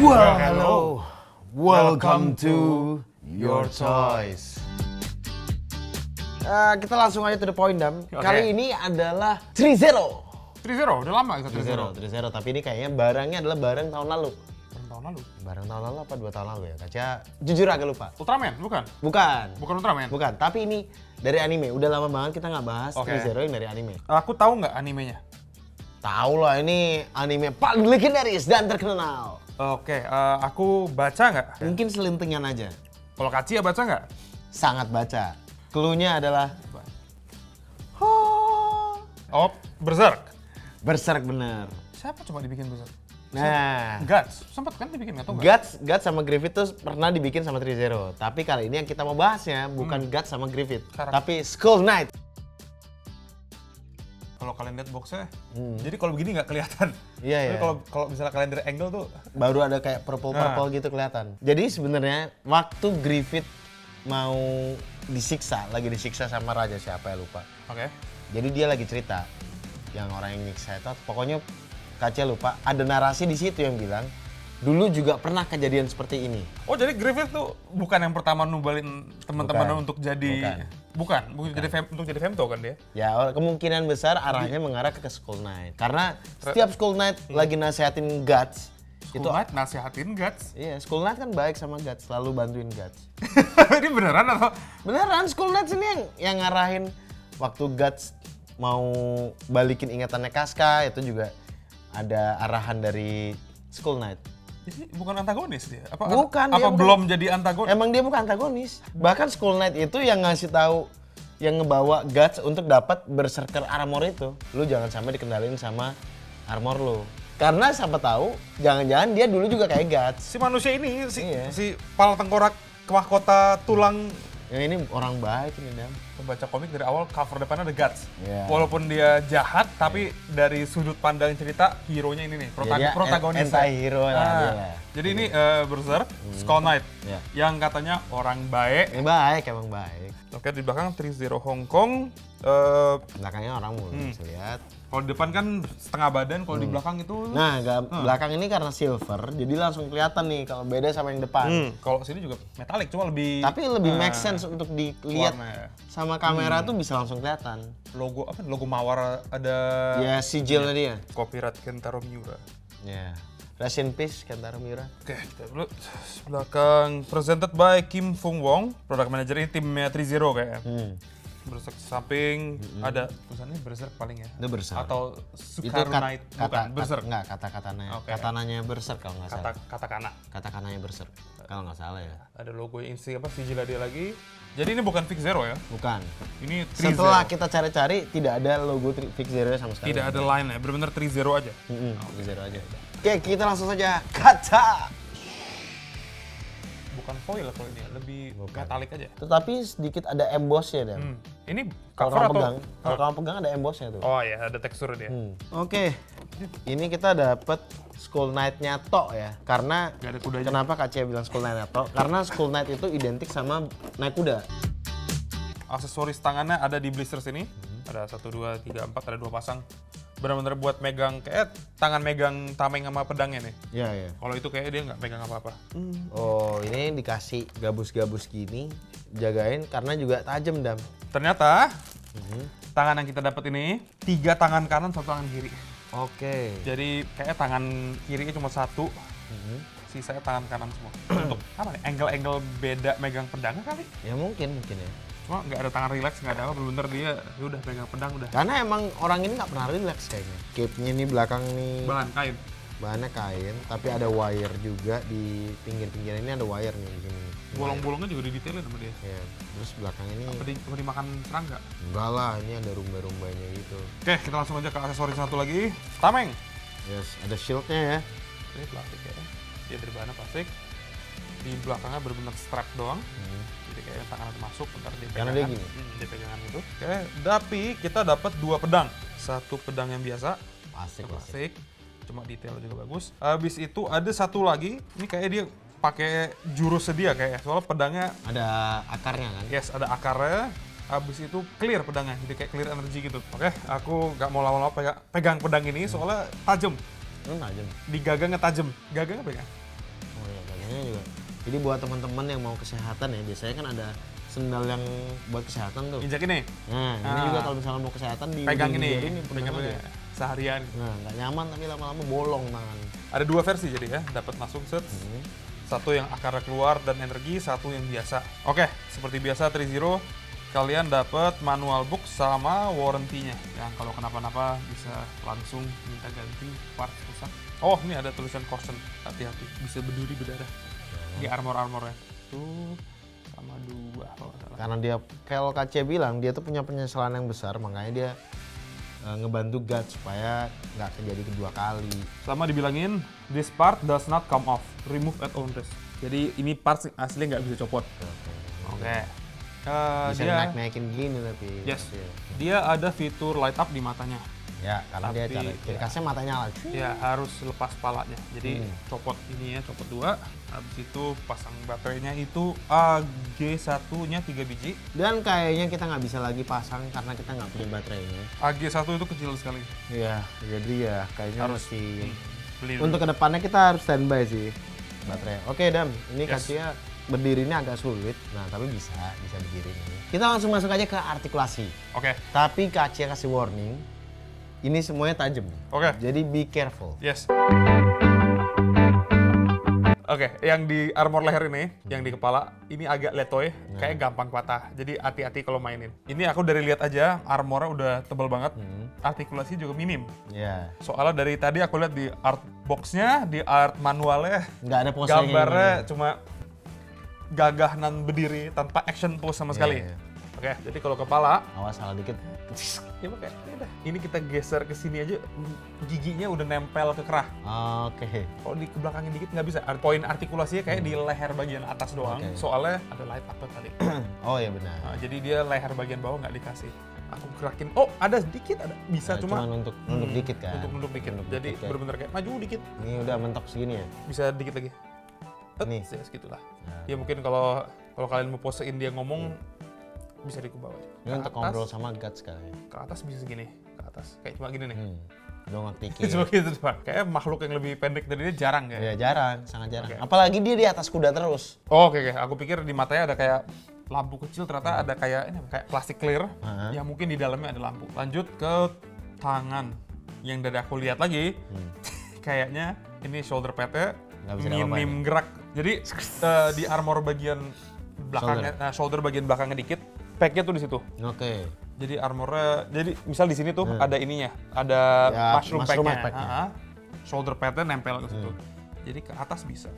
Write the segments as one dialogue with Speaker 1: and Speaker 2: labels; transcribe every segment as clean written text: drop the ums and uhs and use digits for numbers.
Speaker 1: Well, hello. Welcome to Your Toys. Kita langsung aja to the point, Dam. Kali ini adalah 3-0.
Speaker 2: 3-0, udah lama kita 3-0.
Speaker 1: 3-0, tapi ini kayaknya barangnya adalah barang tahun lalu.
Speaker 2: Barang tahun lalu?
Speaker 1: Apa 2 tahun lalu ya? Kaca, jujur agak lupa.
Speaker 2: Ultraman, bukan?
Speaker 1: Bukan.
Speaker 2: Bukan Ultraman?
Speaker 1: Bukan, tapi ini dari anime. Udah lama banget kita nggak bahas 3-0 yang dari anime.
Speaker 2: Aku tahu nggak animenya?
Speaker 1: Tahu lah, ini anime paling legendaris dan terkenal.
Speaker 2: Oke, aku baca nggak?
Speaker 1: Mungkin selintingan aja.
Speaker 2: Kalau Kaci ya baca nggak?
Speaker 1: Sangat baca. Cluenya adalah
Speaker 2: Oh, Berserk.
Speaker 1: Berserk bener.
Speaker 2: Siapa coba dibikin Berserk?
Speaker 1: Nah,
Speaker 2: Guts, sempat kan dibikin atau enggak?
Speaker 1: Guts sama Griffith tuh pernah dibikin sama 3-0. Tapi kali ini yang kita mau bahasnya bukan Guts sama Griffith, tapi Skull Knight.
Speaker 2: Kalau kalian lihat boxnya, jadi kalau begini nggak kelihatan.
Speaker 1: Iya, iya.
Speaker 2: Kalau misalnya kalian dari angle tuh
Speaker 1: baru ada kayak purple gitu kelihatan. Jadi sebenarnya waktu Griffith mau disiksa, lagi disiksa sama raja siapa ya lupa.
Speaker 2: Oke.
Speaker 1: Jadi dia lagi cerita, yang orang yang nyiksa itu, pokoknya Kaca lupa, ada narasi di situ yang bilang, dulu juga pernah kejadian seperti ini.
Speaker 2: Oh, jadi Griffith tuh bukan yang pertama nubalin teman-teman untuk jadi untuk jadi Femto kan dia?
Speaker 1: Ya, kemungkinan besar arahnya mengarah ke Skull Knight. Karena setiap Skull Knight lagi nasihatin Guts,
Speaker 2: Skull Knight nasihatin Guts.
Speaker 1: Iya, Skull Knight kan baik sama Guts, selalu bantuin Guts.
Speaker 2: Ini beneran atau?
Speaker 1: Beneran, Skull Knight ini yang ngarahin waktu Guts mau balikin ingatannya Casca, itu juga ada arahan dari Skull Knight.
Speaker 2: Jadi bukan antagonis dia?
Speaker 1: Bukan.
Speaker 2: Apa belum jadi antagonis?
Speaker 1: Emang dia bukan antagonis. Bahkan Skull Knight itu yang ngasih tahu, yang ngebawa Guts untuk dapat Berserker armor itu. Lu jangan sampai dikendalin sama armor lu. Karena siapa tahu, jangan-jangan dia dulu juga kayak Guts.
Speaker 2: Si manusia ini, si pala tengkorak mahkota tulang.
Speaker 1: Yang ini orang baik ini, Dam.
Speaker 2: Pembaca komik dari awal cover depannya ada Guts.
Speaker 1: Yeah.
Speaker 2: Walaupun dia jahat, tapi dari sudut pandang cerita, hero-nya ini nih, protagonis.
Speaker 1: Anti-hero lah.
Speaker 2: Jadi ini Berserk, Skull Knight, yang katanya orang baik.
Speaker 1: Emang baik.
Speaker 2: Oke, di belakang 3-0 Hong Kong.
Speaker 1: Belakangnya orang mulai bisa lihat.
Speaker 2: Kalau di depan kan setengah badan, kalau di belakang itu...
Speaker 1: Nah, belakang ini karena silver, jadi langsung kelihatan nih kalau beda sama yang depan.
Speaker 2: Kalau sini juga metalik, cuma lebih...
Speaker 1: Tapi lebih make sense untuk dilihat sama kamera tuh bisa langsung kelihatan.
Speaker 2: Logo apa? Logo Mawar ada...
Speaker 1: Ya, sigilnya dia.
Speaker 2: Copyright Kentaro Miura.
Speaker 1: Ya. Rest in peace, Kentaro Miura.
Speaker 2: Oke, kita dulu. Belakang presented by Kim Fung Wong, product manager ini timnya 3-0 kayaknya. Berserk samping ada tulisannya Berserk paling ya.
Speaker 1: Itu Berserk.
Speaker 2: Atau Sukaru Knight bukan Berserk.
Speaker 1: Enggak, kata-katanya. Katananya Berserk kalau nggak salah.
Speaker 2: Katakana.
Speaker 1: Kata-kananya Berserk kalau nggak salah ya.
Speaker 2: Ada logo insi apa sigilnya dia lagi. Jadi ini bukan Fix Zero ya?
Speaker 1: Bukan.
Speaker 2: Ini 3-0.
Speaker 1: Setelah kita cari-cari tidak ada logo Fix Zero sama sekali.
Speaker 2: Tidak ada line ya, benar-benar 3-0 aja.
Speaker 1: 3-0 aja. Oke, kita langsung saja kaca.
Speaker 2: Bukan foil kalau ini, lebih metalik aja.
Speaker 1: Tetapi sedikit ada embossnya, Dan.
Speaker 2: Ini
Speaker 1: Kalau
Speaker 2: cover
Speaker 1: kamu
Speaker 2: atau?
Speaker 1: pegang, kalau kamu pegang ada embossnya tuh.
Speaker 2: Oh iya, ada tekstur dia.
Speaker 1: Oke, ini kita dapat Skull Knight-nya tok ya. Karena
Speaker 2: Gak ada kudanya.
Speaker 1: kenapa Kacia bilang Skull Knight-nya tok? Karena Skull Knight itu identik sama naik kuda.
Speaker 2: Aksesoris tangannya ada di blisters ini. Ada 1, 2, 3, 4, ada 2 pasang. Benar-benar buat megang, kayak tangan megang tameng sama pedangnya nih.
Speaker 1: Iya, iya.
Speaker 2: Kalau itu kayaknya dia nggak megang apa-apa.
Speaker 1: Oh, ini dikasih gabus-gabus gini. Jagain karena juga tajam, Dam.
Speaker 2: Ternyata tangan yang kita dapat ini 3 tangan kanan, 1 tangan kiri.
Speaker 1: Oke.
Speaker 2: Jadi kayak tangan kirinya cuma 1, sisanya tangan kanan semua. Untuk apa nih? Angle-angle beda megang pedangnya kali?
Speaker 1: Ya mungkin ya.
Speaker 2: Cuma nggak ada tangan relax, nggak ada apa, bener-bener dia udah pegang pedang udah.
Speaker 1: Karena emang orang ini nggak pernah relax kayaknya. Cape-nya ini belakang nih.
Speaker 2: Bahan kain.
Speaker 1: Bahannya kain, tapi ada wire juga di pinggir-pinggir ini ada wire nih di sini.
Speaker 2: Bolong-bolongnya juga didetailin sama dia.
Speaker 1: Ya, terus belakang ini.
Speaker 2: Apa dimakan serangga?
Speaker 1: Enggak lah, ini ada rumbai-rumbainya gitu.
Speaker 2: Oke, kita langsung aja ke aksesoris satu lagi. Tameng.
Speaker 1: Yes, ada shield-nya ya.
Speaker 2: Ini plastik ya. Dia dari bahannya plastik. Di belakangnya benar-benar strap doang. Jadi kayak tangan masuk, ntar dia pegangan.
Speaker 1: Karena dia gini.
Speaker 2: Dia pegangan itu. Oke, tapi kita dapat 2 pedang. Satu pedang yang biasa, plastik. Cuma detail juga bagus. Habis itu ada satu lagi. Ini kayak dia pakai jurus sedia kayak. Soalnya pedangnya
Speaker 1: ada akarnya kan?
Speaker 2: Yes, ada akarnya. Habis itu clear pedangnya, jadi kayak clear energi gitu. Oke, aku nggak mau lama-lama pegang pedang ini soalnya tajam.
Speaker 1: Tajam.
Speaker 2: Di gagangnya tajam. Gagangnya pegang.
Speaker 1: Jadi buat teman-teman yang mau kesehatan ya, biasanya kan ada sendal yang buat kesehatan tuh.
Speaker 2: Injak ini.
Speaker 1: Nah, ini juga kalau misalnya mau kesehatan di
Speaker 2: pegang
Speaker 1: ujung
Speaker 2: ini,
Speaker 1: jari
Speaker 2: pegang
Speaker 1: aja.
Speaker 2: seharian.
Speaker 1: Nah, nggak nyaman tapi lama-lama bolong tangan.
Speaker 2: Ada 2 versi jadi ya, dapat langsung set. Satu yang akarnya keluar dan energi, satu yang biasa. Oke, seperti biasa Trizero, kalian dapat manual book sama warranty-nya. Yang kalau kenapa-napa bisa langsung minta ganti part rusak. Oh, ini ada tulisan caution, hati-hati, bisa berduri berdarah. Di armor-armornya. Tuh, sama 2 kalau nggak salah.
Speaker 1: Karena dia, kalau KC bilang, dia tuh punya penyesalan yang besar, makanya dia ngebantu guard supaya nggak terjadi kedua kali.
Speaker 2: Sama dibilangin, this part does not come off, remove at own risk. Jadi ini part asli nggak bisa copot. Oke.
Speaker 1: Bisa
Speaker 2: Dia,
Speaker 1: naik-naikin gini tapi.
Speaker 2: yes,
Speaker 1: Tapi
Speaker 2: dia ada fitur light up di matanya.
Speaker 1: ya, karena dia
Speaker 2: Tapi,
Speaker 1: cara kiri kasnya matanya nyala.
Speaker 2: Ya harus lepas palanya. Jadi copot ini ya, copot 2. Habis itu pasang baterainya itu AG1-nya 3 biji.
Speaker 1: Dan kayaknya kita nggak bisa lagi pasang karena kita nggak punya baterainya.
Speaker 2: AG1 itu kecil sekali.
Speaker 1: Iya, jadi ya kayaknya
Speaker 2: Harus
Speaker 1: mesti.
Speaker 2: beli dulu.
Speaker 1: Untuk kedepannya kita harus standby sih baterai. Oke Dam, ini
Speaker 2: Yes.
Speaker 1: kacinya berdirinya agak sulit. Nah tapi bisa berdiri nih. Kita langsung masuk aja ke artikulasi.
Speaker 2: Oke.
Speaker 1: Tapi Kacia kasih warning, ini semuanya tajam.
Speaker 2: Oke.
Speaker 1: Jadi be careful.
Speaker 2: Yes. Oke, yang di armor leher ini, yang di kepala, ini agak letoy, kayak gampang patah. Jadi hati-hati kalau mainin. Ini aku dari lihat aja, armornya udah tebal banget, artikulasi juga minim.
Speaker 1: Ya,
Speaker 2: Soalnya dari tadi aku lihat di art box-nya, di art manualnya,
Speaker 1: nggak ada pose
Speaker 2: gambarnya cuma gagah nan berdiri tanpa action pose sama sekali.
Speaker 1: Iya.
Speaker 2: Oke, jadi kalau kepala,
Speaker 1: Awas salah dikit.
Speaker 2: ya pakai ini dah. Ini kita geser ke sini aja, giginya udah nempel ke kerah.
Speaker 1: Oke.
Speaker 2: Kalau di kebelakangin dikit nggak bisa. Poin artikulasinya kayak di leher bagian atas doang.
Speaker 1: Oke.
Speaker 2: Soalnya ada light up tadi.
Speaker 1: Oh ya benar.
Speaker 2: Nah, jadi dia leher bagian bawah nggak dikasih. Aku gerakin. Oh ada sedikit ada. Bisa
Speaker 1: Nah,
Speaker 2: cuma
Speaker 1: cuman untuk nunduk dikit kan.
Speaker 2: untuk nunduk dikit. Jadi
Speaker 1: dikit, kan.
Speaker 2: bener-bener kayak maju dikit.
Speaker 1: Ini udah mentok segini ya.
Speaker 2: Bisa dikit lagi.
Speaker 1: Nih.
Speaker 2: Ya segitulah.
Speaker 1: Nah.
Speaker 2: Ya mungkin kalau kalian mau posein dia ngomong bisa di bawah.
Speaker 1: Ini untuk ngobrol sama guts kali.
Speaker 2: Ke atas bisa segini. Ke atas kayak cuma gini nih.
Speaker 1: Dongak dikit.
Speaker 2: Cuma gitu doang. Kayak makhluk yang lebih pendek dari dia jarang ya.
Speaker 1: Ya jarang, sangat jarang.
Speaker 2: Oke.
Speaker 1: Apalagi dia di atas kuda terus.
Speaker 2: Oh, oke. Aku pikir di matanya ada kayak lampu kecil, ternyata ada kayak ini kayak plastik clear yang mungkin di dalamnya ada lampu. Lanjut ke tangan. Yang dari aku lihat lagi, kayaknya ini shoulder pad-nya
Speaker 1: Nggak bisa diapa-apain.
Speaker 2: minim gerak. Jadi di armor bagian belakangnya, shoulder bagian belakangnya dikit, pack-nya tuh di situ.
Speaker 1: Oke.
Speaker 2: Jadi armornya, jadi misal di sini tuh ada ininya, ada
Speaker 1: Ya,
Speaker 2: mushroom
Speaker 1: mushroom
Speaker 2: pack-nya.
Speaker 1: pack-nya.
Speaker 2: Shoulder pad-nya nempel ke situ. Jadi ke atas bisa,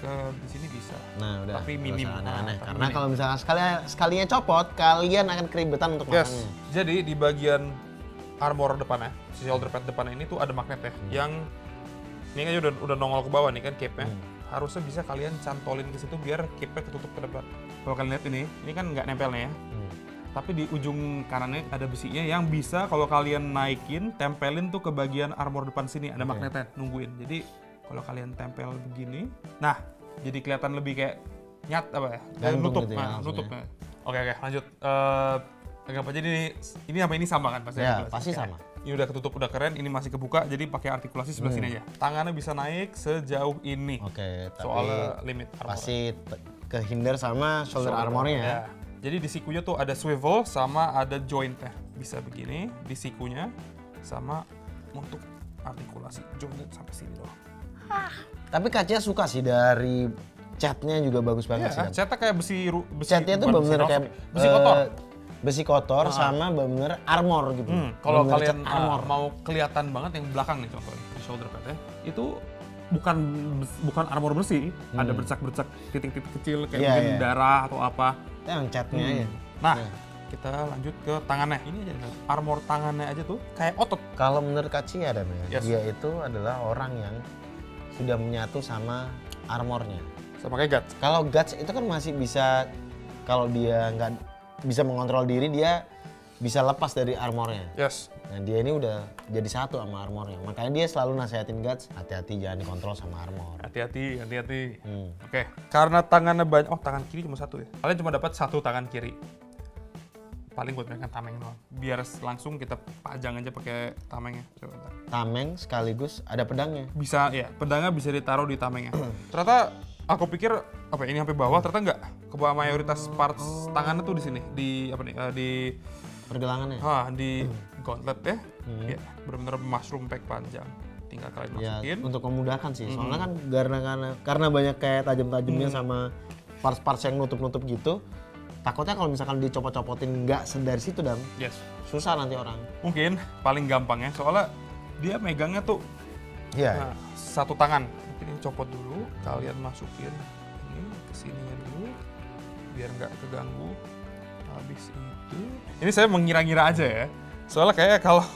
Speaker 2: ke di sini bisa.
Speaker 1: Nah udah.
Speaker 2: Tapi
Speaker 1: nggak
Speaker 2: minim.
Speaker 1: usah aneh-aneh.
Speaker 2: Tapi
Speaker 1: Karena
Speaker 2: minim.
Speaker 1: kalau misalkan sekalinya copot, kalian akan keribetan untuk
Speaker 2: Yes.
Speaker 1: masangnya.
Speaker 2: Jadi di bagian armor depannya, si shoulder pad depannya ini tuh ada magnet ya, yang ini kan udah nongol ke bawah nih kan cape-nya. Harusnya bisa kalian cantolin ke situ biar cape-nya ketutup ke depan. Kalau kalian lihat ini kan nggak nempel nih ya. Tapi di ujung kanannya ada besinya yang bisa kalau kalian naikin, tempelin tuh ke bagian armor depan sini, ada magnetnya nungguin. Jadi kalau kalian tempel begini, nah jadi kelihatan lebih kayak nyat apa ya?
Speaker 1: Gantung
Speaker 2: Nutup,
Speaker 1: gitu ya
Speaker 2: nah,
Speaker 1: langsung
Speaker 2: nutup.
Speaker 1: ya.
Speaker 2: Nah. Oke, lanjut. Anggap aja ini sama ini sama kan pasti?
Speaker 1: Ya,
Speaker 2: artikulasi?
Speaker 1: pasti
Speaker 2: Oke.
Speaker 1: sama.
Speaker 2: Ini udah ketutup, udah keren, ini masih kebuka, jadi pakai artikulasi sebelah sini aja. Tangannya bisa naik sejauh ini.
Speaker 1: Oke, tapi
Speaker 2: Soalnya limit armor.
Speaker 1: pasti kehindar sama shoulder armornya ya.
Speaker 2: Jadi di sikunya tuh ada swivel sama ada jointnya. Bisa begini di sikunya sama untuk artikulasi jointnya sampai sini doang.
Speaker 1: Tapi Kacia suka sih dari catnya juga bagus banget sih.
Speaker 2: Ya,
Speaker 1: Dam.
Speaker 2: catnya kayak besi
Speaker 1: Catnya tuh
Speaker 2: bukan besi
Speaker 1: bener-bener
Speaker 2: novel,
Speaker 1: kayak
Speaker 2: besi kotor.
Speaker 1: Besi kotor sama bener-bener armor gitu.
Speaker 2: Kalau
Speaker 1: Bener-bener
Speaker 2: kalian
Speaker 1: cat armor.
Speaker 2: mau kelihatan banget yang belakang nih contohnya di shoulder pad-nya, itu bukan armor bersih, ada bercak-bercak titik-titik kecil kayak
Speaker 1: Iya,
Speaker 2: mungkin
Speaker 1: iya.
Speaker 2: darah atau apa.
Speaker 1: Itu yang catnya ya.
Speaker 2: Nah, kita lanjut ke tangannya. Ini aja nih, armor tangannya aja tuh kayak otot.
Speaker 1: Kalau menurut Kacia ada
Speaker 2: Yes.
Speaker 1: dia itu adalah orang yang sudah menyatu sama armornya.
Speaker 2: Sama kayak guts.
Speaker 1: Kalau guts itu kan masih bisa, kalau dia nggak bisa mengontrol diri, dia bisa lepas dari armornya.
Speaker 2: Yes.
Speaker 1: Nah dia ini udah jadi satu sama armornya. Makanya dia selalu nasihatin guts, hati-hati jangan dikontrol sama armor.
Speaker 2: Hati-hati. Oke. Karena tangannya banyak, oh tangan kiri cuma satu ya. Kalian cuma dapat satu tangan kiri. Paling buat mereka tameng doang. Biar langsung kita pajang aja pakai tamengnya. Coba bentar.
Speaker 1: Tameng sekaligus ada pedangnya.
Speaker 2: Bisa ya, pedangnya bisa ditaruh di tamengnya. Ternyata aku pikir apa ya, ini sampai bawah, ternyata enggak. Ke bawah mayoritas parts tangannya tuh di sini, di apa nih, di
Speaker 1: pergelangannya.
Speaker 2: di gauntlet ya. Ya, benar-benar mushroom pack panjang. Tinggal kalian masukin.
Speaker 1: Ya, untuk memudahkan sih. Soalnya kan karena banyak kayak tajam-tajamnya sama parts-parts yang nutup-nutup gitu. Takutnya kalau misalkan dicopot-copotin nggak dari situ Dam.
Speaker 2: Yes.
Speaker 1: Susah nanti orang.
Speaker 2: Mungkin paling gampang ya, soalnya dia megangnya tuh
Speaker 1: Iya.
Speaker 2: satu tangan. Mungkin ini copot dulu, kalian masukin ini ke sininya dulu biar nggak keganggu. Habis itu, ini saya mengira-ngira aja ya. Soalnya kayak kalau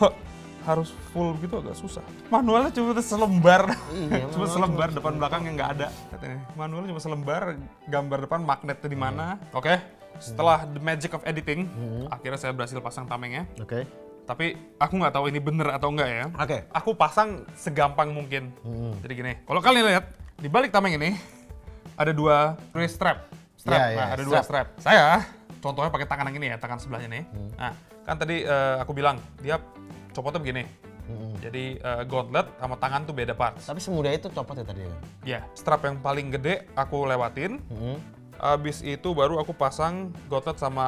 Speaker 2: harus full gitu agak susah. Manualnya cuma selembar.
Speaker 1: Iya,
Speaker 2: cuma selembar depan belakang yang nggak ada katanya. Manualnya cuma selembar, gambar depan magnetnya di mana. Oke. Setelah the magic of editing, akhirnya saya berhasil pasang tamengnya.
Speaker 1: Oke.
Speaker 2: Tapi aku nggak tahu ini bener atau enggak ya.
Speaker 1: Oke.
Speaker 2: Aku pasang segampang mungkin. Jadi gini, kalau kalian lihat di balik tameng ini ada dua twist strap.
Speaker 1: Iya,
Speaker 2: Ada dua strap. Saya contohnya pakai tangan yang ini ya, tangan sebelahnya nih. Nah, kan tadi aku bilang dia copotnya begini. Jadi gauntlet sama tangan tuh beda parts.
Speaker 1: Tapi semudah itu copot ya tadi ya?
Speaker 2: Ya, strap yang paling gede aku lewatin. Abis itu baru aku pasang gauntlet sama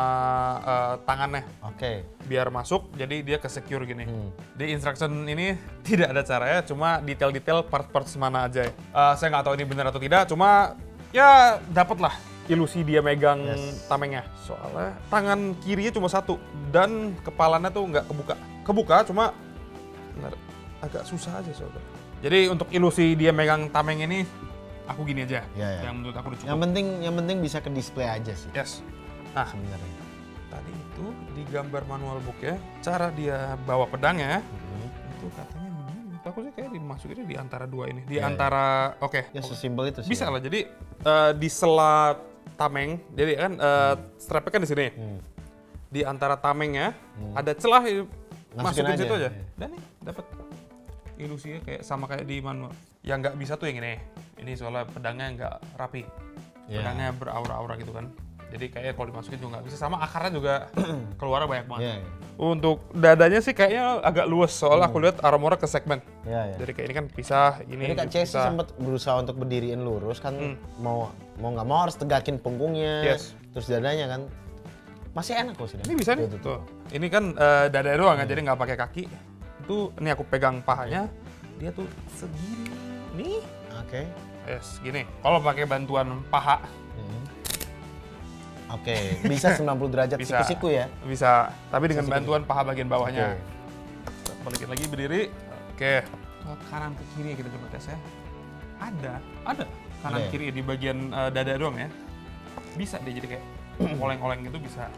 Speaker 2: tangannya.
Speaker 1: Oke.
Speaker 2: Biar masuk, jadi dia ke secure gini. Di instruction ini tidak ada caranya, cuma detail-detail part-part mana aja. Saya nggak tahu ini benar atau tidak, cuma ya dapet lah ilusi dia megang tamengnya. Soalnya tangan kirinya cuma satu dan kepalanya tuh nggak kebuka. Kebuka cuma benar, agak susah aja soalnya. Jadi untuk ilusi dia megang tameng ini, aku gini aja.
Speaker 1: Ya.
Speaker 2: Yang menurut aku udah cukup.
Speaker 1: Yang penting bisa ke display aja sih.
Speaker 2: Yes. Nah,
Speaker 1: Sebenarnya.
Speaker 2: tadi itu di gambar manual book ya, cara dia bawa pedangnya itu katanya begini. Aku sih kayak dimasukin di antara dua ini, di antara oke.
Speaker 1: Ya sesimpel itu sih.
Speaker 2: Bisa lah. Jadi di sela tameng, jadi kan strapnya kan di sini. Di antara tamengnya ada celah, masukin situ aja. Dan nih dapat ilusinya kayak sama kayak di manual. Yang nggak bisa tuh yang ini. Ini soalnya pedangnya nggak rapi. Pedangnya beraura-aura gitu kan. Jadi kayaknya kalau dimasukin juga nggak bisa. Sama akarnya juga keluarnya banyak banget. Untuk dadanya sih kayaknya agak luas. Soalnya aku lihat armornya ke segmen. Jadi kayak ini kan pisah. Ini
Speaker 1: Jadi Kak Chelsea sempat berusaha untuk berdiriin lurus kan. Mau nggak mau harus tegakin punggungnya. Terus dadanya kan. Masih enak kok sih.
Speaker 2: Ini bisa nih. Tuh. Ini kan dada doang kan. Jadi nggak pakai kaki. Itu ini aku pegang pahanya. Dia tuh segini. Nih.
Speaker 1: Oke.
Speaker 2: Yes, gini. Kalau pakai bantuan paha.
Speaker 1: Oke, bisa 90 derajat siku-siku ya?
Speaker 2: Bisa, tapi dengan bantuan paha bagian bawahnya. Balikin lagi berdiri. Oke. Kanan ke kiri kita coba tes ya. Ada. Kanan kiri di bagian dada doang ya. Bisa dia jadi kayak oleng-oleng gitu bisa.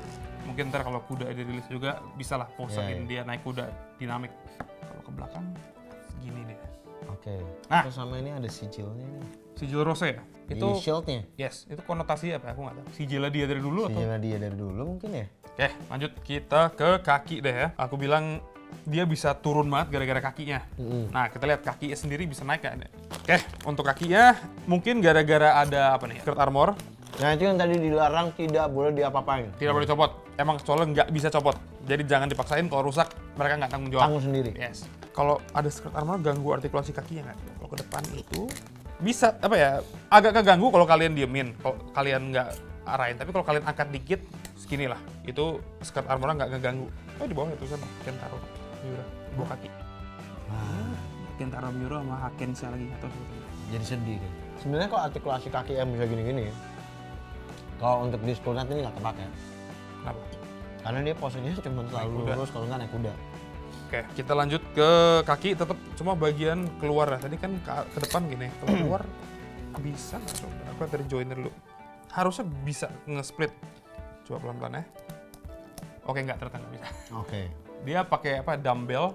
Speaker 2: Mungkin ntar kalau kuda dirilis juga bisa lah posein dia naik kuda dinamik. Kalau ke belakang segini deh.
Speaker 1: Oke.
Speaker 2: Nah,
Speaker 1: terus sama ini ada sijilnya nih.
Speaker 2: Sijil rose ya? Itu
Speaker 1: shieldnya?
Speaker 2: Yes, itu konotasi apa? Aku nggak tahu. Sijilnya dia dari dulu atau?
Speaker 1: Sijilnya dia dari dulu mungkin ya?
Speaker 2: Oke, lanjut kita ke kaki deh ya. Aku bilang dia bisa turun banget gara-gara kakinya. Nah, kita lihat kakinya sendiri bisa naik nggak? Oke, untuk kakinya mungkin gara-gara ada apa nih? Skirt armor.
Speaker 1: Nah, itu yang tadi dilarang tidak boleh diapa-apain.
Speaker 2: Tidak boleh copot. Emang soalnya nggak bisa copot. Jadi jangan dipaksain, kalau rusak mereka nggak tanggung jawab.
Speaker 1: Tanggung sendiri.
Speaker 2: Yes. Kalau ada skirt armor ganggu artikulasi kakinya nggak? Kalau ke depan itu bisa apa ya? Agak keganggu kalau kalian diemin, kalau kalian nggak arahin. Tapi kalau kalian angkat dikit, segini lah. Itu skirt armornya nggak ngeganggu. Di bawah itu kan Kentaro Miura, di bawah kaki. Kentaro Miura sama Hakensha lagi atau seperti itu.
Speaker 1: Jadi sedih deh. Sebenarnya kalau artikulasi kaki yang bisa gini-gini, kalau untuk di Skull Knight ini nggak kepake.
Speaker 2: Kenapa?
Speaker 1: Karena dia posisinya cuma selalu lurus kalau nggak naik kuda.
Speaker 2: Oke, kita lanjut ke kaki, tetap cuma bagian keluar. Tadi kan ke depan gini, kalau keluar bisa nggak? Coba aku dari joiner dulu. Harusnya bisa nge-split. Coba pelan-pelan ya. Oke, nggak, ternyata nggak bisa.
Speaker 1: Oke.
Speaker 2: Dia pakai apa? Dumbbell,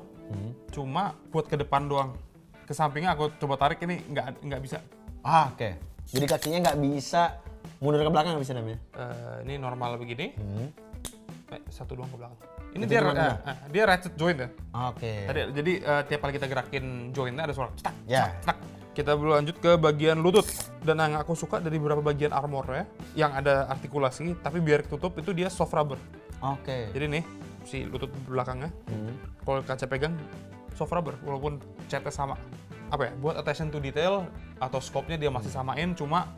Speaker 2: cuma buat ke depan doang. Ke sampingnya aku coba tarik, ini nggak bisa.
Speaker 1: Oke. Jadi kakinya nggak bisa mundur ke belakang, nggak bisa namanya?
Speaker 2: Ini normal begini. Satu doang ke belakang. Ini dia ratchet joint ya.
Speaker 1: Oke.
Speaker 2: Jadi tiap kali kita gerakin jointnya ada suara cetak,
Speaker 1: Ya.
Speaker 2: cetak. Kita lanjut ke bagian lutut. Dan yang aku suka dari beberapa bagian armornya yang ada artikulasi, tapi biar tutup itu dia soft rubber.
Speaker 1: Oke.
Speaker 2: Jadi nih si lutut belakangnya, kalau kaca pegang soft rubber, walaupun catnya sama. Apa ya? Buat attention to detail atau scope-nya dia masih samain, cuma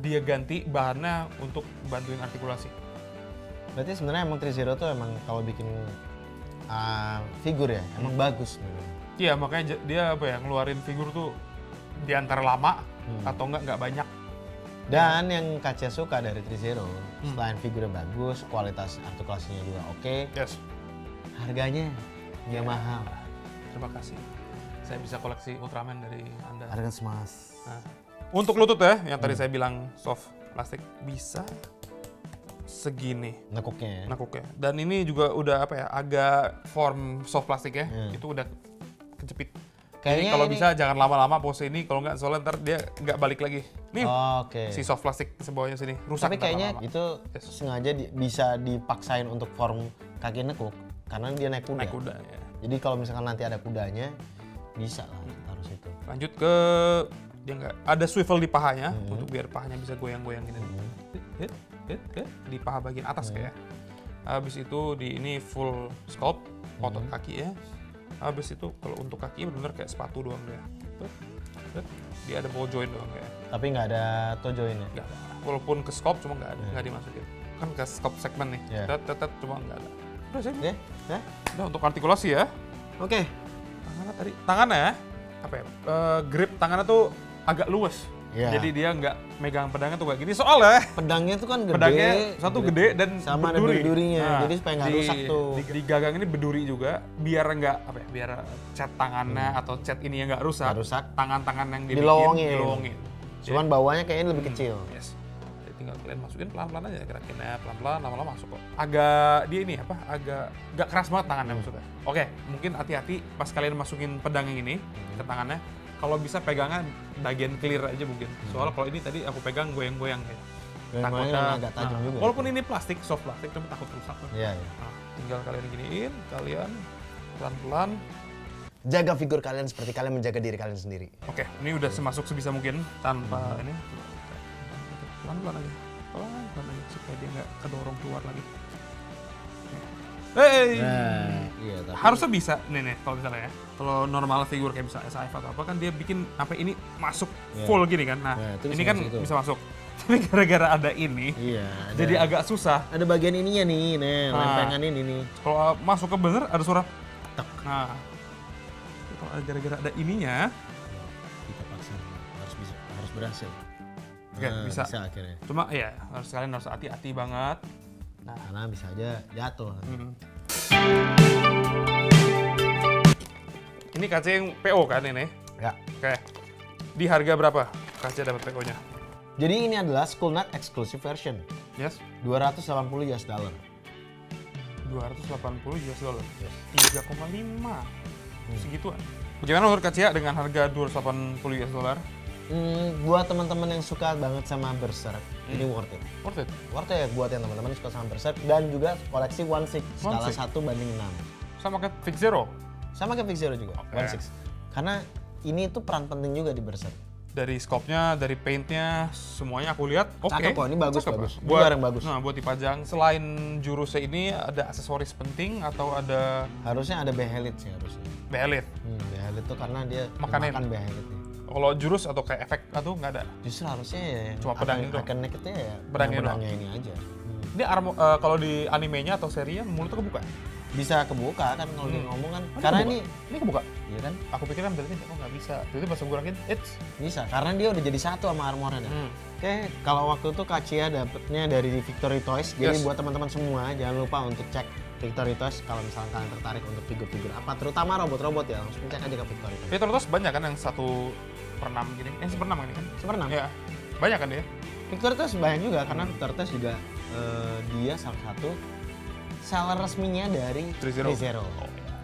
Speaker 2: dia ganti bahannya untuk bantuin artikulasi.
Speaker 1: Berarti sebenarnya emang 3-0 tuh emang kalau bikin figur ya, emang bagus.
Speaker 2: Iya, makanya dia apa ya, ngeluarin figur tuh di antara lama atau nggak banyak.
Speaker 1: Dan yang Kacia suka dari 3-0, selain figurnya bagus, kualitas artikulasinya juga oke,
Speaker 2: Yes.
Speaker 1: harganya nggak mahal.
Speaker 2: Terima kasih. Saya bisa koleksi Ultraman dari Anda.
Speaker 1: Harga semas.
Speaker 2: Nah, untuk lutut ya, yang tadi saya bilang soft plastik bisa segini
Speaker 1: Nekuknya ya.
Speaker 2: nekuknya. Dan ini juga udah apa ya, agak form soft plastik ya. Itu udah kecepit. Jadi
Speaker 1: Kayaknya
Speaker 2: kalau
Speaker 1: ini-
Speaker 2: bisa jangan lama-lama pose ini, kalau nggak soalnya ntar dia nggak balik lagi. Nih,
Speaker 1: Oke.
Speaker 2: si soft plastik sebawahnya sini rusak.
Speaker 1: Tapi
Speaker 2: ntar
Speaker 1: kayaknya
Speaker 2: lama-lama.
Speaker 1: itu sengaja bisa dipaksain untuk form kaki nekuk karena dia naik kuda.
Speaker 2: Naik kuda ya.
Speaker 1: Jadi kalau misalkan nanti ada kudanya, bisa lah taruh situ.
Speaker 2: Lanjut ke dia nggak ada swivel di pahanya untuk biar pahanya bisa goyang-goyang gini. Di paha bagian atas kayak. Habis itu di ini full sculpt otot kaki ya. Habis itu kalau untuk kaki benar kayak sepatu doang dia. Dia ada ball joint doang kayak.
Speaker 1: Tapi nggak ada toe joint ya.
Speaker 2: Nggak ada. Walaupun ke sculpt cuma nggak ada, nggak dimasukin. Kan ke sculpt segmen nih.
Speaker 1: Iya.
Speaker 2: Tet cuma nggak ada. Udah sih.
Speaker 1: Oke, ya.
Speaker 2: Udah untuk artikulasi ya.
Speaker 1: Oke.
Speaker 2: Tangannya ya, apa ya? Grip tangannya tuh agak luas.
Speaker 1: Iya.
Speaker 2: Jadi dia nggak megang pedangnya tuh kayak gini. Soalnya
Speaker 1: Pedangnya tuh kan gede.
Speaker 2: pedangnya satu gede dan
Speaker 1: sama ada
Speaker 2: berduri.
Speaker 1: duri-durinya.
Speaker 2: Nah,
Speaker 1: Jadi supaya nggak rusak tuh.
Speaker 2: Di gagang ini berduri juga, biar nggak apa ya? Biar cat tangannya atau cat ini yang nggak rusak.
Speaker 1: Nggak rusak.
Speaker 2: Tangan-tangan yang dibikin
Speaker 1: Dilowongin. Cuman bawahnya kayaknya lebih kecil.
Speaker 2: Yes. Jadi tinggal kalian masukin pelan-pelan aja gerakinnya, pelan-pelan lama-lama masuk kok. Agak dia ini apa? Agak nggak keras banget tangannya maksudnya. Oke, mungkin hati-hati pas kalian masukin pedang yang ini ke tangannya. Kalau bisa pegangnya bagian clear aja mungkin. Soalnya kalau ini tadi aku pegang goyang-goyang ya.
Speaker 1: Goyang-goyangnya agak tajam juga.
Speaker 2: Walaupun ini plastik, soft plastik, cuma takut rusak.
Speaker 1: Iya, iya.
Speaker 2: Nah, tinggal kalian giniin, kalian pelan-pelan.
Speaker 1: Jaga figur kalian seperti kalian menjaga diri kalian sendiri.
Speaker 2: Oke, ini udah semasuk sebisa mungkin tanpa ini. Pelan-pelan aja. Pelan-pelan aja supaya dia nggak kedorong keluar lagi. Hey!
Speaker 1: Nah, iya tapi
Speaker 2: Harusnya bisa nih kalau misalnya ya. Kalau normal figur kayak misalnya SAF atau apa kan dia bikin sampai ini masuk full gini kan. Nah,
Speaker 1: Ya, itu
Speaker 2: ini
Speaker 1: bisa
Speaker 2: kan
Speaker 1: masuk tuh.
Speaker 2: bisa masuk. Tapi gara-gara ada ini
Speaker 1: iya.
Speaker 2: jadi agak susah.
Speaker 1: ada bagian ininya nih, lempengan ini nih.
Speaker 2: Kalau masuk ke bener ada suara tek. Nah, kalau gara-gara ada ininya,
Speaker 1: Kita paksa harus berhasil.
Speaker 2: Oke, bisa.
Speaker 1: Bisa akhirnya.
Speaker 2: cuma ya kalian harus hati-hati banget.
Speaker 1: Karena bisa aja jatuh.
Speaker 2: Ini kaca yang PO kan ini?
Speaker 1: Ya.
Speaker 2: Oke. Di harga berapa kaca dapat PO-nya?
Speaker 1: Jadi ini adalah Skullnet exclusive version.
Speaker 2: Yes.
Speaker 1: $280 US dollar.
Speaker 2: 280 US dollar. 3,5. Segituan. Bagaimana menurut Kak Cia dengan harga 280 US dollar?
Speaker 1: Buat teman-teman yang suka banget sama Berserk, ini worth it.
Speaker 2: Worth it.
Speaker 1: Worth it ya buat yang teman-teman suka sama Berserk dan juga koleksi 1/6 skala
Speaker 2: 1/6.
Speaker 1: 1:6.
Speaker 2: Sama kayak Fix Zero.
Speaker 1: Sama kayak Fix Zero juga,
Speaker 2: Oke.
Speaker 1: 1/6. Karena ini tuh peran penting juga di Berserk.
Speaker 2: Dari scope-nya, dari paint-nya, semuanya aku lihat oke.
Speaker 1: Cakep kok, ini bagus,
Speaker 2: Cakep.
Speaker 1: bagus. Ini
Speaker 2: Buat,
Speaker 1: barang bagus.
Speaker 2: Nah, buat dipajang. Selain jurusnya ini, ada aksesoris penting atau ada
Speaker 1: Harusnya ada behelit sih harusnya.
Speaker 2: behelit?
Speaker 1: Behelit tuh karena dia
Speaker 2: Makanin.
Speaker 1: makan behelitnya.
Speaker 2: Kalau jurus atau kayak efek atau nggak ada?
Speaker 1: Justru harusnya ya yang
Speaker 2: Cuma pedang itu.
Speaker 1: iconic itu ya
Speaker 2: Pedangnya
Speaker 1: pedangnya ini aja.
Speaker 2: Ini kalau di animenya atau serinya mulutnya kebuka?
Speaker 1: Bisa kebuka kan kalau dia ngomong kan. Karena
Speaker 2: Ini kebuka?
Speaker 1: iya kan
Speaker 2: Aku pikir kan berarti kok nggak bisa. Jadi pas gue rakin,
Speaker 1: bisa karena dia udah jadi satu sama armornya. Oke, kalau waktu itu Kacia dapetnya dari Victory Toys. Jadi
Speaker 2: Yes.
Speaker 1: buat teman-teman semua jangan lupa untuk cek Victory Toys kalau misalnya kalian tertarik untuk figur-figur apa, terutama robot-robot ya, langsung cek aja ke Victory Toys.
Speaker 2: Victor terus banyak kan yang 1/6 gini? Yang 1/6 ini kan?
Speaker 1: Sebenarnya
Speaker 2: Ya, banyak kan dia?
Speaker 1: Victory Toys banyak juga karena Victory Toys juga dia salah satu seller resminya dari
Speaker 2: 3-0.
Speaker 1: 3-0.
Speaker 2: Oh, ya.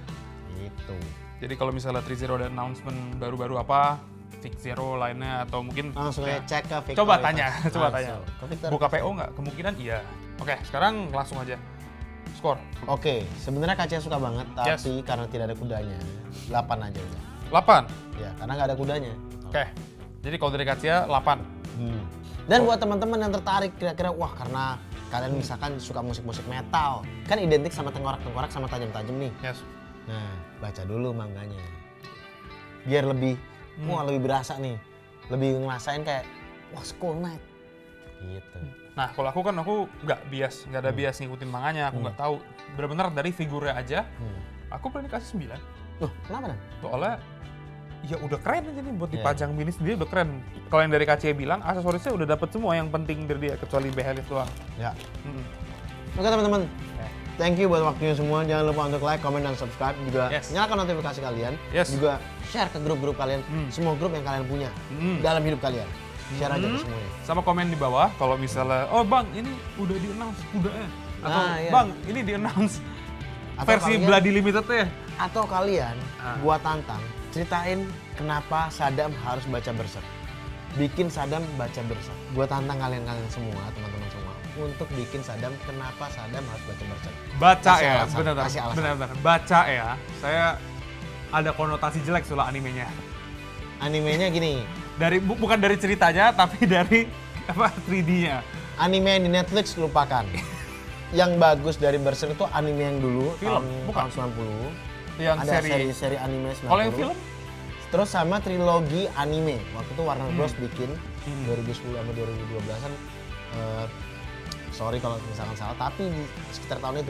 Speaker 1: Gitu.
Speaker 2: Jadi kalau misalnya 3-0 ada announcement baru-baru apa, Fix Zero lainnya atau mungkin
Speaker 1: Langsung aja cek ke Victory
Speaker 2: coba
Speaker 1: Toys.
Speaker 2: tanya, coba
Speaker 1: Langsung.
Speaker 2: tanya.
Speaker 1: Ke Victory
Speaker 2: Buka
Speaker 1: Toys.
Speaker 2: PO nggak? Kemungkinan iya. Oke, sekarang langsung aja. Skor.
Speaker 1: Oke, sebenarnya Kacia suka banget,
Speaker 2: Yes.
Speaker 1: tapi karena tidak ada kudanya, 8 aja udah.
Speaker 2: 8.
Speaker 1: Ya, karena nggak ada kudanya.
Speaker 2: Oke. Jadi kalau dari Kacia 8.
Speaker 1: Dan buat teman-teman yang tertarik kira-kira, wah karena kalian misalkan suka musik-musik metal, kan identik sama tengkorak-tengkorak sama tajam-tajam nih.
Speaker 2: Yes.
Speaker 1: Nah, baca dulu mangganya. Biar lebih, wah lebih berasa nih. Lebih ngerasain kayak, wah Skull Knight. Gitu.
Speaker 2: Nah, kalau aku nggak ada bias ngikutin manganya, aku nggak tahu. Benar-benar dari figurnya aja, aku berani kasih 9.
Speaker 1: Loh, kenapa Nan?
Speaker 2: Soalnya ya udah keren aja nih buat dipajang mini sendiri, udah keren. Kalau yang dari KCI bilang aksesorisnya udah dapet semua yang penting dari dia kecuali behelit doang.
Speaker 1: Ya. Oke teman-teman, thank you buat waktunya semua. Jangan lupa untuk like, comment, dan subscribe. Juga nyalakan notifikasi kalian. Juga share ke grup-grup kalian, semua grup yang kalian punya dalam hidup kalian. Share aja ke semuanya.
Speaker 2: Sama komen di bawah kalau misalnya, oh bang ini udah di-announce kudanya. Atau bang ini di-announce versi Bloody Limited-nya.
Speaker 1: Atau kalian buat tantang, ceritain kenapa Sadam harus baca Berserk. Bikin Sadam baca Berserk. Gua tantang kalian semua, teman-teman semua, untuk bikin Sadam kenapa Sadam harus baca Berserk.
Speaker 2: Baca ya, benar-benar. Baca ya. Saya ada konotasi jelek soal animenya.
Speaker 1: Animenya gini.
Speaker 2: Bukan dari ceritanya, tapi dari 3D-nya.
Speaker 1: Anime yang di Netflix lupakan. Yang bagus dari Berserk itu anime yang dulu,
Speaker 2: film,
Speaker 1: tahun 90.
Speaker 2: Yang
Speaker 1: ada seri anime 90.
Speaker 2: Kalau yang film?
Speaker 1: Terus sama trilogi anime. Waktu itu Warner Bros bikin 2010 sama 2012-an. Sorry kalau misalkan salah, tapi di sekitar tahun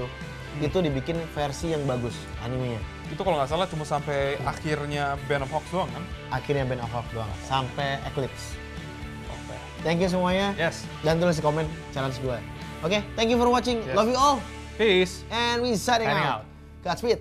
Speaker 1: itu dibikin versi yang bagus animenya.
Speaker 2: Itu kalau nggak salah cuma sampai akhirnya Band of Hawks doang kan?
Speaker 1: Akhirnya Band of Hawks doang, sampai Eclipse. Thank you semuanya.
Speaker 2: Yes.
Speaker 1: Dan tulis di komen challenge gue. Oke, thank you for watching. Love you all.
Speaker 2: Peace.
Speaker 1: And we signing out. Godspeed.